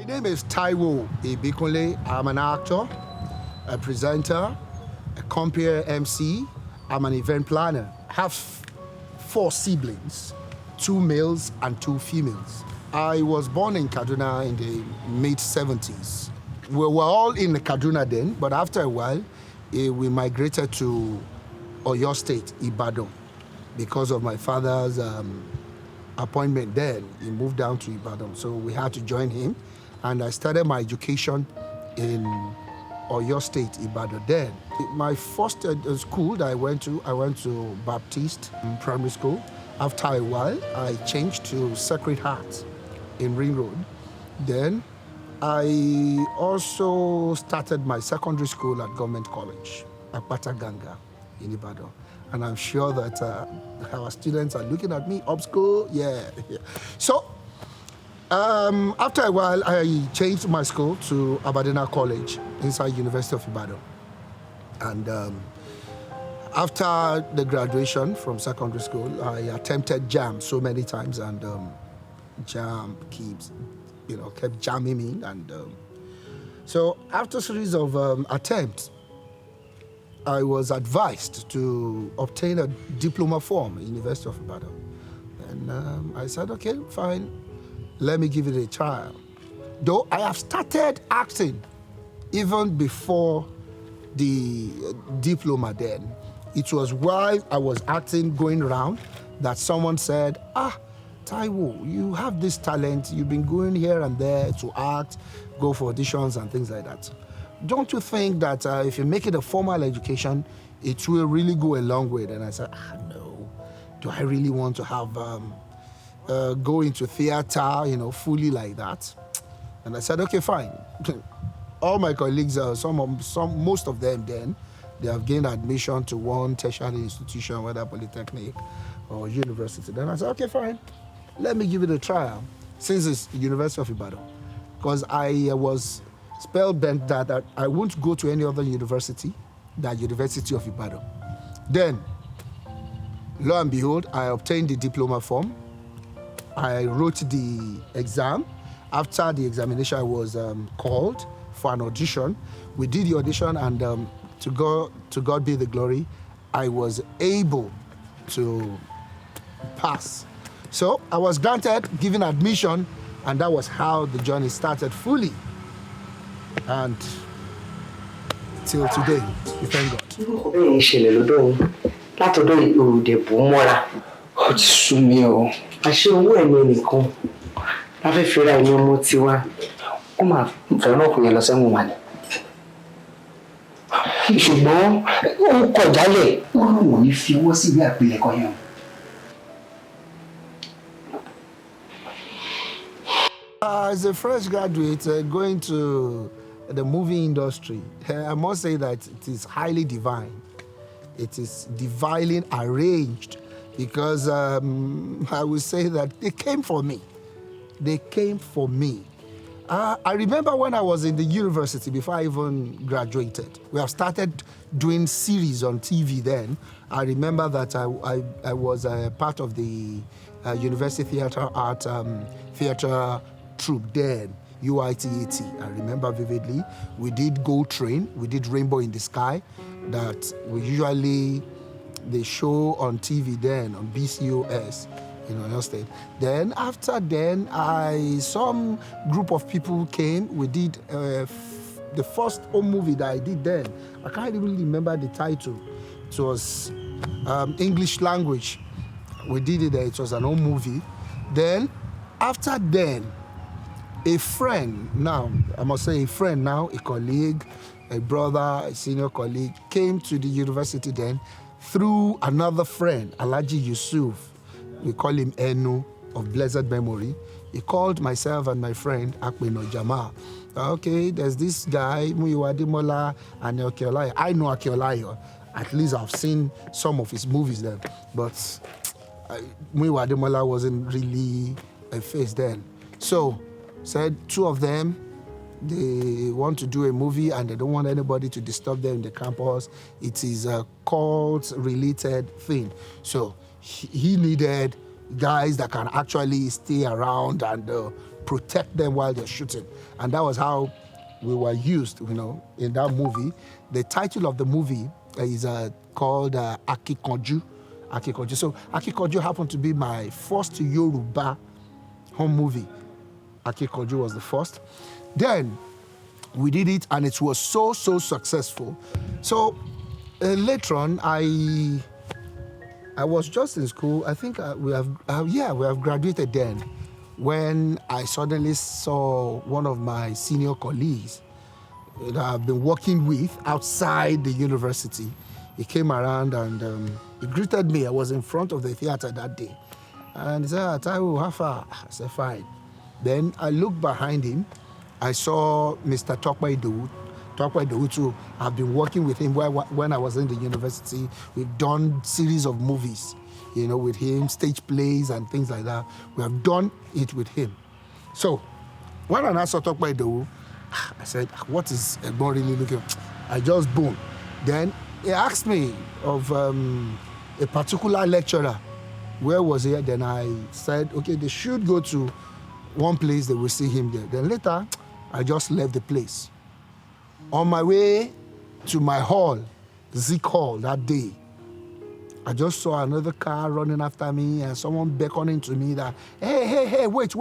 My name is Taiwo Ibikunle. I'm an actor, a presenter, a compere MC. I'm an event planner. I have 4 siblings, 2 males and 2 females. I was born in Kaduna in the mid-70s. We were all in Kaduna then, but after a while, we migrated to Oyo State, Ibadan, because of my father's appointment then. He moved down to Ibadan, so we had to join him. And I started my education in Oyo State, Ibadan then. My first school that I went to Baptist Primary School. After a while, I changed to Sacred Heart in Ring Road. Then I also started my secondary school at Government College, Akpata Ganga in Ibadan. And I'm sure that our students are looking at me, up school, yeah. So, after a while, I changed my school to Abadena College inside University of Ibadan. And after the graduation from secondary school, I attempted JAM so many times, and JAM kept jamming me. And so after a series of attempts, I was advised to obtain a diploma form at University of Ibadan. And I said, okay, fine, let me give it a try. Though I have started acting even before the diploma then. It was while I was acting, going around, that someone said, Taiwo, you have this talent. You've been going here and there to act, go for auditions and things like that. Don't you think that if you make it a formal education, it will really go a long way? And I said, no. Do I really want to have go into theater, fully like that? And I said, okay, fine. All my colleagues, most of them then, they have gained admission to one tertiary institution, whether polytechnic or university. Then I said, okay, fine. Let me give it a try, since it's University of Ibadan. Because I was spellbound that I won't go to any other university than University of Ibadan. Then, lo and behold, I obtained the diploma form. I wrote the exam. After the examination, I was called for an audition. We did the audition, and to God be the glory, I was able to pass. So I was granted, given admission, and that was how the journey started fully. And till today, we thank God. As a fresh graduate going to the movie industry, I must say that it is highly divine. It is divinely arranged, because I would say that they came for me. They came for me. I remember when I was in the university, before I even graduated, we have started doing series on TV then. I remember that I was a part of the University Theatre Art Theatre troupe then, UITAT. I remember vividly. We did Gold Train, we did Rainbow in the Sky, that they show on TV then, on BCOS in Oyo State. Then after then, some group of people came. We did the first home movie that I did then. I can't even remember the title. It was English language. We did it there. It was an home movie. Then, after then, a friend now, I must say a friend now, a colleague, a brother, a senior colleague, came to the university then through another friend, Alhaji Yusuf. We call him Enu, of blessed memory. He called myself and my friend, Akin Olaiya. Okay, there's this guy, Muiwa Ademola and Akin Olaiya. I know Akin Olaiya. At least I've seen some of his movies then. But Muiwa Ademola wasn't really a face then. So, said 2 of them, they want to do a movie and they don't want anybody to disturb them in the campus. It is a cult-related thing. So he needed guys that can actually stay around and protect them while they're shooting. And that was how we were used, in that movie. The title of the movie is called Akin Olaiya. So Akin Olaiya happened to be my first Yoruba home movie. Akin Olaiya was the first. Then we did it, and it was so successful. So later on, I was just in school. I think we have graduated then, when I suddenly saw one of my senior colleagues that I've been working with outside the university. He came around and he greeted me. I was in front of the theater that day. And he said, Taiwo, how far? I said, fine. Then I looked behind him. I saw Mr. Taiwo Ibikunle too. I've been working with him when I was in the university. We've done series of movies, with him, stage plays and things like that. We have done it with him. So when I saw Taiwo Ibikunle, I said, what is Egbon really looking for? I just boom. Then he asked me of a particular lecturer. Where was he? Then I said, okay, they should go to one place, they will see him there. Then later, I just left the place. On my way to my hall, Zik Hall, that day, I just saw another car running after me and someone beckoning to me that, hey, wait.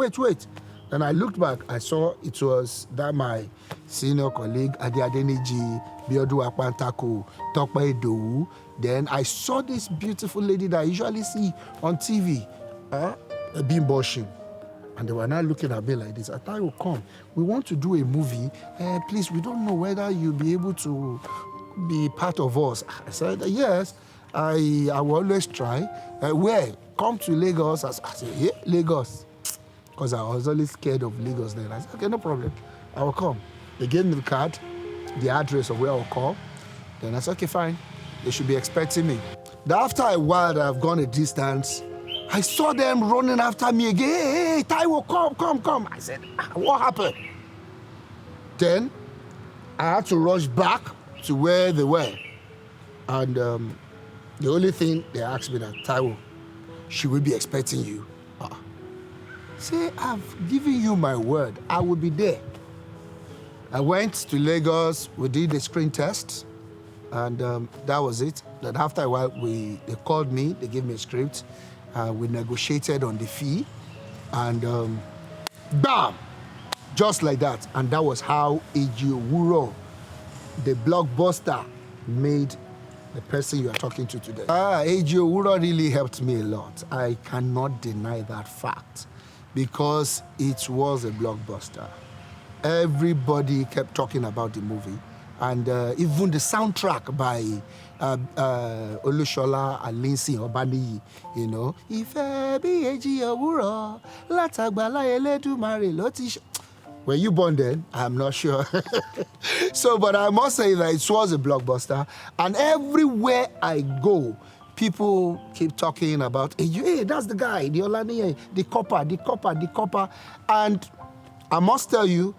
Then I looked back, I saw it was that my senior colleague, Adebayo, Biodu Apantako, Taiwo Ibikunle. Then I saw this beautiful lady that I usually see on TV, Bimbo Oshin. And they were now looking at me like this. I thought, come, we want to do a movie. Please, we don't know whether you'll be able to be part of us. I said, yes, I will always try. Where? Come to Lagos. I said, yeah, Lagos. Because I was always scared of Lagos then. I said, okay, no problem. I will come. They gave me the card, the address of where I'll call. Then I said, okay, fine. They should be expecting me. Then after a while that I've gone a distance, I saw them running after me again. Hey, Taiwo, come. I said, what happened? Then I had to rush back to where they were. And the only thing they asked me that, Taiwo, should we be expecting you? Say, I've given you my word. I will be there. I went to Lagos. We did a screen test. And that was it. Then after a while, they called me. They gave me a script. We negotiated on the fee. And bam! Just like that. And that was how Ejiowo, the blockbuster, made the person you are talking to today. Ejiowo really helped me a lot. I cannot deny that fact, because it was a blockbuster. Everybody kept talking about the movie. And even the soundtrack by Olushola Alinsin Obaniyi, Ìfẹ́ bí èjì òwúrọ̀ látàgbàlá Elédùmarè ló ti. Were you born then? I'm not sure. But I must say that it was a blockbuster. And everywhere I go, people keep talking about, hey, that's the guy, the Olani, the copper. And I must tell you,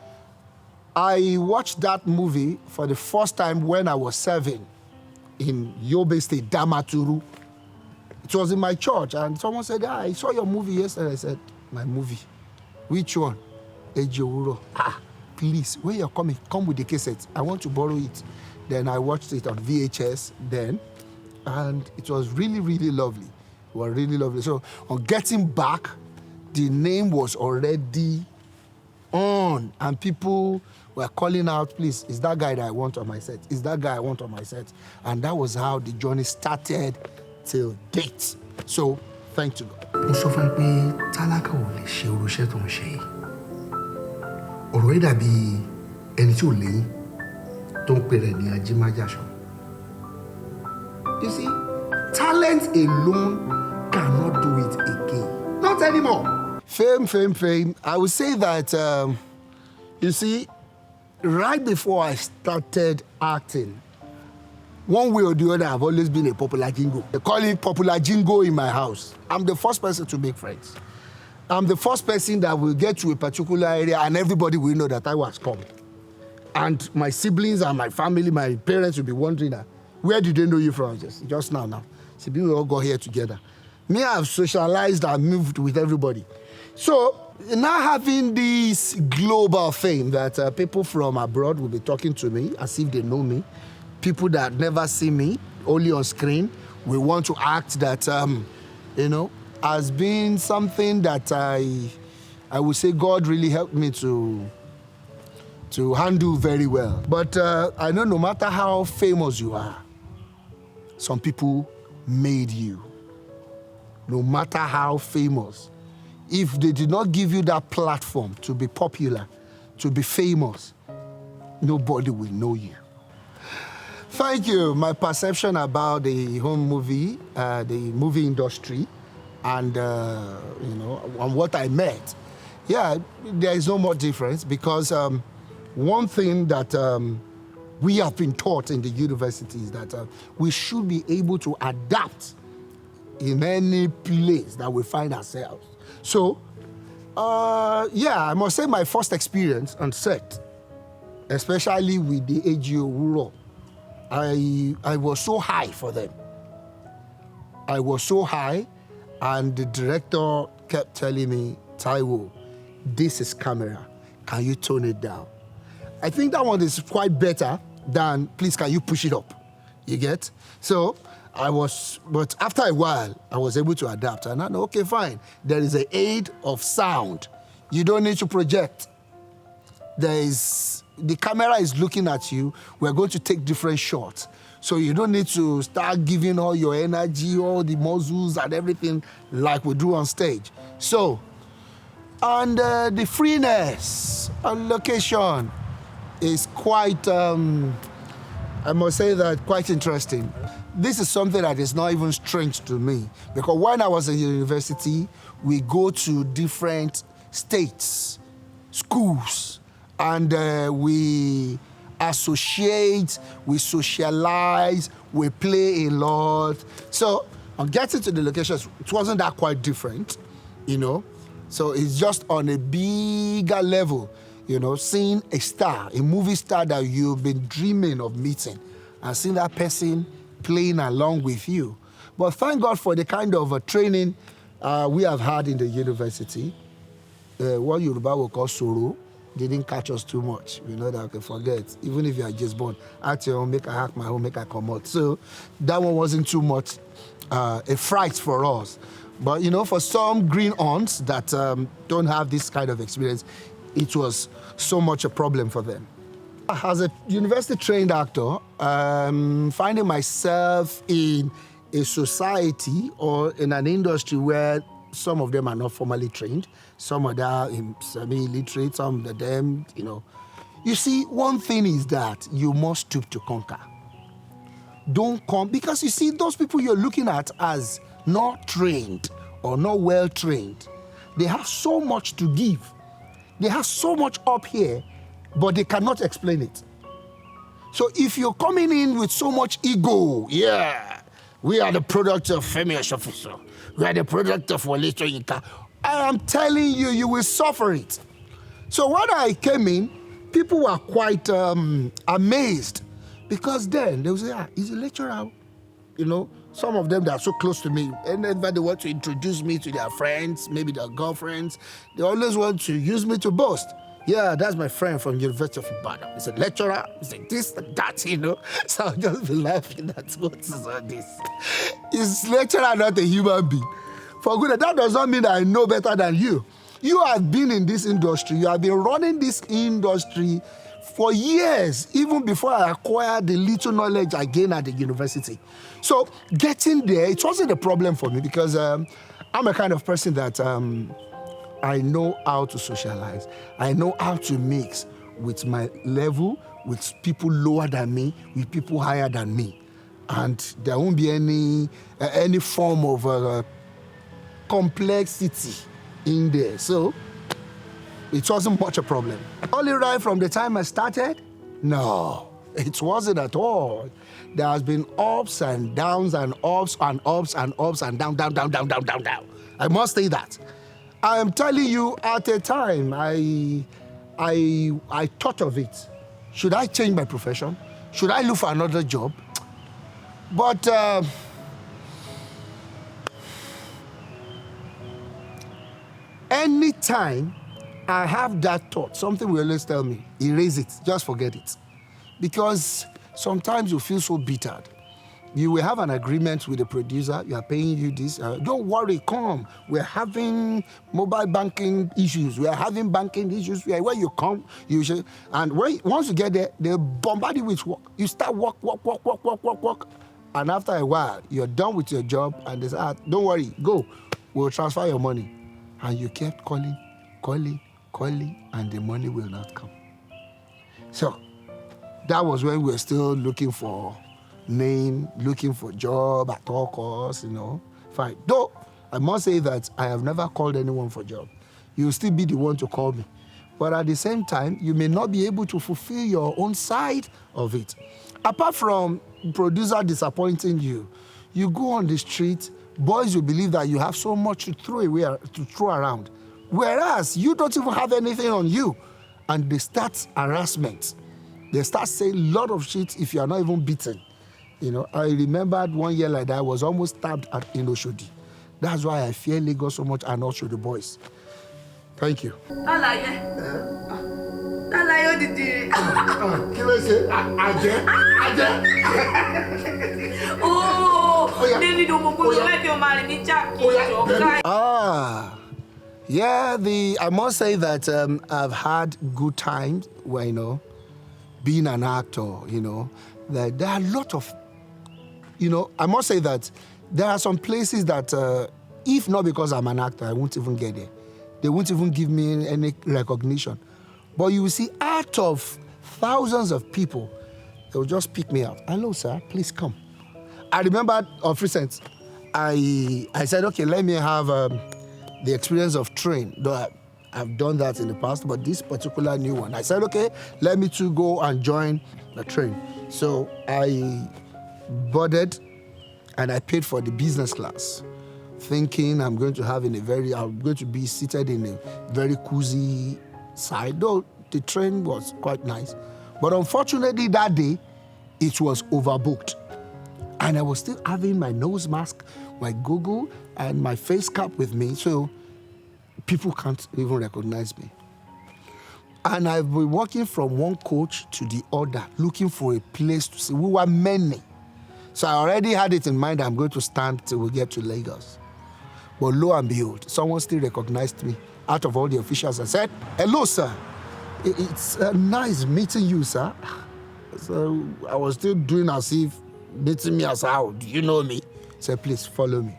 I watched that movie for the first time when I was 7 in Yobe State, Damaturu. It was in my church, and someone said, I saw your movie yesterday. I said, my movie? Which one? Ejiowo. Please, when you're coming, come with the cassette. I want to borrow it. Then I watched it on VHS then, and it was really, really lovely. It was really lovely. So on getting back, the name was already on, and people were calling out, please, is that guy that I want on my set? Is that guy I want on my set? And that was how the journey started till date. So, thank you, God. Mo sọ fún pé tálákà ò lè ṣe irú iṣẹ́ tó ń ṣe yìí. Ọ̀rọ̀ yìí dàbí ẹni tí ò léyìn tó ń pè rẹ̀ ní ajímájàṣọ. You see, talent alone cannot do it again. Not anymore. Fame. I would say that, you see, right before I started acting, one way or the other, I've always been a popular jingo. They call it popular jingo in my house. I'm the first person to make friends. I'm the first person that will get to a particular area and everybody will know that I was coming. And my siblings and my family, my parents will be wondering, where did they know you from? Just now. See, we all got here together. Me, I've socialized and moved with everybody. So Now having this global fame that people from abroad will be talking to me as if they know me, people that never see me, only on screen, will want to act that, has been something that I would say God really helped me to handle very well. But I know no matter how famous you are, some people made you. No matter how famous, if they did not give you that platform to be popular, to be famous, nobody will know you. Thank you. My perception about the home movie, the movie industry, and on what I met, yeah, there is no more difference because one thing that we have been taught in the university is that we should be able to adapt in any place that we find ourselves. So, I must say my first experience on set, especially with the AGO Wuro, I was so high for them. I was so high, and the director kept telling me, Taiwo, this is camera. Can you tone it down? I think that one is quite better than, please, can you push it up? You get? So but after a while, I was able to adapt. And I know, okay, fine. There is an aid of sound. You don't need to project. The camera is looking at you. We're going to take different shots. So you don't need to start giving all your energy, all the muscles and everything like we do on stage. So, and the freeness on location is quite, I must say that, quite interesting. This is something that is not even strange to me, because when I was in university, we go to different states, schools, and we associate, we socialize, we play a lot. So on getting to the locations, it wasn't that quite different, So it's just on a bigger level, seeing a star, a movie star that you've been dreaming of meeting, and seeing that person playing along with you. But thank God for the kind of training we have had in the university. What Yoruba will call soro didn't catch us too much. We know that I can forget. Even if you are just born, at your home, make I hack my home, make I come out. So that one wasn't too much a fright for us. But for some green aunts that don't have this kind of experience, it was so much a problem for them. As a university-trained actor, finding myself in a society or in an industry where some of them are not formally trained, some of them are semi-illiterate, some of them, You see, one thing is that you must stoop to conquer. Don't come, because you see, those people you're looking at as not trained or not well-trained, they have so much to give. They have so much up here, but they cannot explain it. So if you're coming in with so much ego, we are the product of Femi Oshin, we are the product of Wole Soyinka, I am telling you, you will suffer it. So when I came in, people were quite amazed, because then they would say, he's a lecturer. Some of them that are so close to me, and then they want to introduce me to their friends, maybe their girlfriends. They always want to use me to boast. Yeah, that's my friend from University of Ibadan. He's a lecturer. He's like this and that, So I'll just be laughing at what is all this. He's lecturer, not a human being. For goodness, that does not mean that I know better than you. You have been in this industry. You have been running this industry for years, even before I acquired the little knowledge I gained at the university. So getting there, it wasn't a problem for me, because I'm a kind of person that I know how to socialize. I know how to mix with my level, with people lower than me, with people higher than me. And there won't be any form of complexity in there. So it wasn't much a problem. Only right from the time I started? No, it wasn't at all. There has been ups and downs and ups and ups and ups and down. I must say that. I am telling you, at a time, I thought of it. Should I change my profession? Should I look for another job? But anytime I have that thought, something will always tell me, erase it, just forget it. Because sometimes you feel so bitter. You will have an agreement with the producer, you are paying you this. Don't worry, come. We're having mobile banking issues. We are having banking issues. When you come, you should. And once you get there, they bombard you with work. You start work. And after a while, you're done with your job and they say, don't worry, go. We'll transfer your money. And you kept calling, and the money will not come. So that was when we were still looking for name, looking for job at all costs, Fine. Though, I must say that I have never called anyone for job. You'll still be the one to call me. But at the same time, you may not be able to fulfill your own side of it. Apart from producer disappointing you, you go on the street, boys will believe that you have so much to throw around. Whereas you don't even have anything on you. And they start harassment. They start saying a lot of shit if you are not even beaten. I remembered 1 year like that, I was almost stabbed in Oshodi. That's why I fear Lagos so much and also the boys. Thank you. Olaiya did. Can I say Aje? David like your marry I must say that I've had good times where, being an actor, that there are a lot of, I must say that there are some places that, if not because I'm an actor, I won't even get there. They won't even give me any recognition. But you will see, out of thousands of people, they will just pick me out. Hello, sir, please come. I remember of recent, I said, okay, let me have the experience of train. Though I've done that in the past, but this particular new one, I said, okay, let me too go and join the train. So I boarded and I paid for the business class, thinking I'm going to be seated in a very cozy side, though the train was quite nice. But unfortunately that day, it was overbooked. And I was still having my nose mask, my goggle, and my face cap with me, so people can't even recognize me. And I've been walking from one coach to the other, looking for a place to sit. We were many. So I already had it in mind I'm going to stand till we get to Lagos. But lo and behold, someone still recognized me out of all the officials and said, hello, sir. It's nice meeting you, sir. So I was still doing as if meeting me as how, do you know me? He said, please follow me.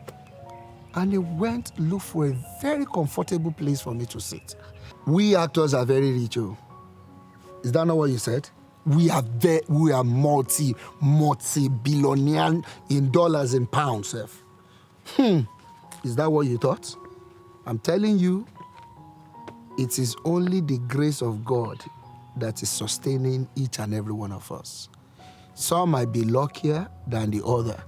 And he went look for a very comfortable place for me to sit. We actors are very rich. Is that not what you said? We are multi-billionaire in dollars and pounds. Is that what you thought? I'm telling you, it is only the grace of God that is sustaining each and every one of us. Some might be luckier than the other.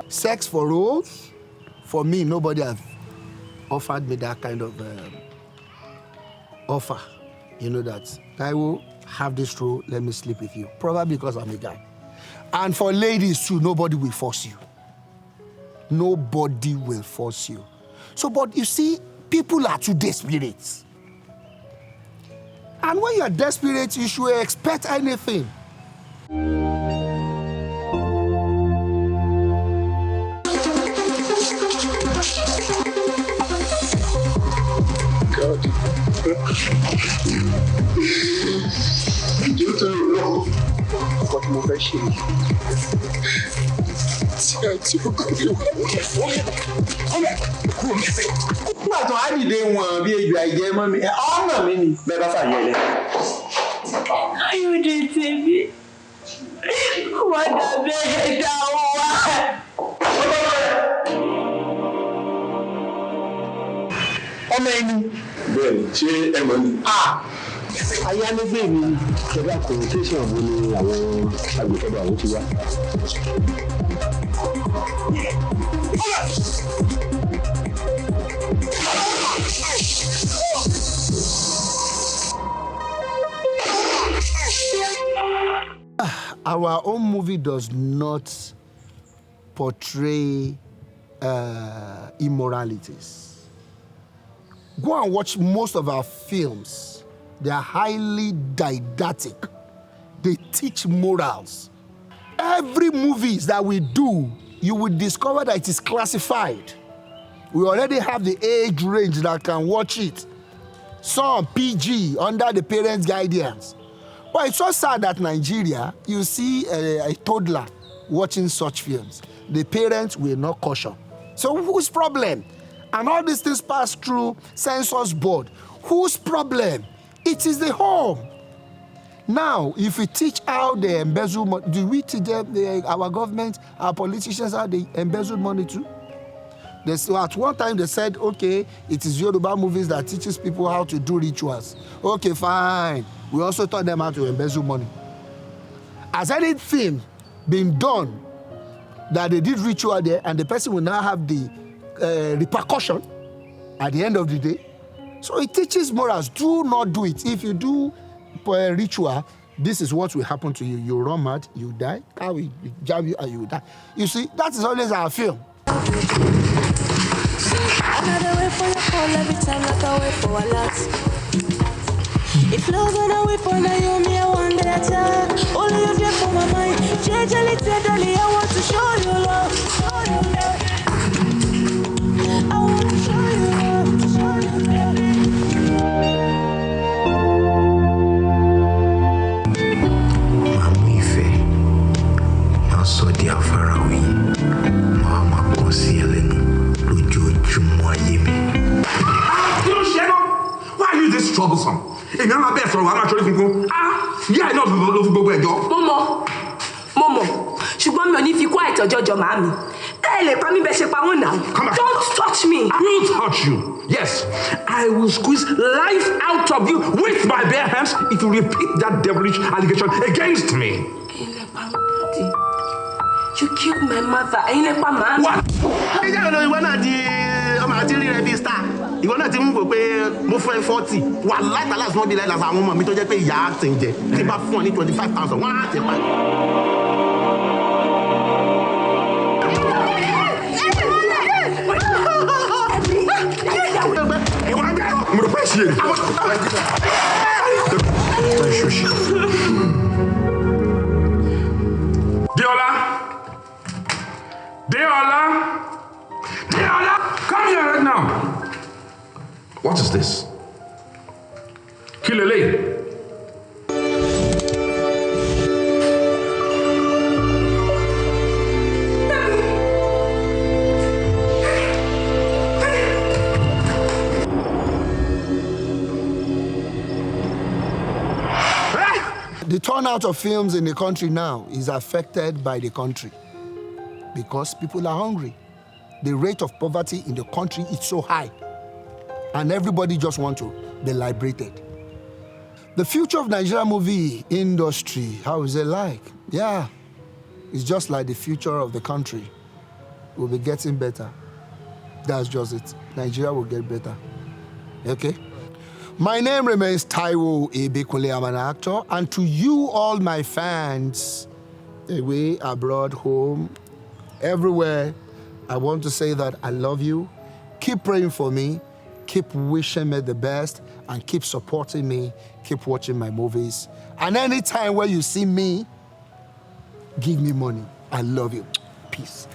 Sex for roles, for me, nobody has offered me that kind of offer. That Taiwo, have this role, let me sleep with you. Probably because I'm a guy. And for ladies too, nobody will force you. Nobody will force you. So, but you see, people are too desperate. And when you are desperate, you should expect anything. Nígbà tó á dìde wọn bí ejò àìjẹ mọ́ mi, ọ̀nà mi ni bẹ́ẹ̀ bá fàyẹ̀ lẹ̀. Ayọ̀dé tèmi, wọ́n dàbí ẹ̀dá wa. Ọmọ ẹni. Bẹ́ẹ̀ni, ṣé ẹ mọ̀ ni? ayálégbé mi ṣẹ̀dá communication wo ni àwọn agbèfọ́dọ̀ àwọn ti wá. Our own movie does not portray immoralities. Go and watch most of our films. They are highly didactic. They teach morals. Every movies that we do, you will discover that it is classified. We already have the age range that can watch it. Some PG, under the parents' guidance. But it's so sad that Nigeria, you see a toddler watching such films. The parents will not caution. So whose problem? And all these things pass through census board. Whose problem? It is the home. Now, if we teach how they embezzle money, do we teach them, our government, our politicians, how they embezzle money too? At one time they said, okay, it is Yoruba movies that teaches people how to do rituals. Okay, fine. We also taught them how to embezzle money. Has anything been done that they did ritual there and the person will now have the repercussion at the end of the day? So it teaches morals. Do not do it. If you do a ritual, this is what will happen to you. You run mad, you die. I will jab you and you will die. You see, that is always our film. Another way for your call every time like I wait for a lot. If love and I wait for you, me I want that attack. Only you there for my mind. Gently, tenderly, I want to show you love. I want to show you love. Mamu ife, ma so di afara wi, ma konsi elenu, lójoojúmọ́ ayé mi. You don't share up. Why are you this troublesome? Èmi á máa bẹ́ẹ̀ sọ̀rọ̀ wàá máa ṣorí funfun. Yíyá iná ló fi gbogbo ẹ̀jọ́. Mo mọ̀, ṣùgbọ́n mi ò ní fi kó àìtọ́jọ́jọ́ màámi. Ẹ lè pa mí bẹ́ẹ̀ ṣe pa wọ́n náà. Don't touch me. I will touch you. Yes, I will squeeze life out of you with my bare hands if you repeat that devilish allegation against me. You killed my mother. Ẹ̀yin lẹ pa màámi. What? ìjà ìlú ìwọ náà di ọmọ àti rí rẹ bíi star ìwọ náà ti ń wò pé mo fẹ́ 40 wà láìta láti wọ́n bí láìla àwọn ọmọ mi tó jẹ́ pé ìyá á ti ń jẹ tí bá fún ọ ní 25,000 wọ́n á ti pa. Mo rò pé ṣe é. Deola, come here right now. What is this? Kilele. The turnout of films in the country now is affected by the country because people are hungry. The rate of poverty in the country is so high and everybody just wants to be liberated. The future of Nigerian movie industry, how is it like? Yeah, it's just like the future of the country. We'll be getting better. That's just it. Nigeria will get better. Okay? My name remains Taiwo Ibikunle. I'm an actor. And to you, all my fans, away, abroad, home, everywhere, I want to say that I love you. Keep praying for me. Keep wishing me the best. And keep supporting me. Keep watching my movies. And anytime where you see me, give me money. I love you. Peace.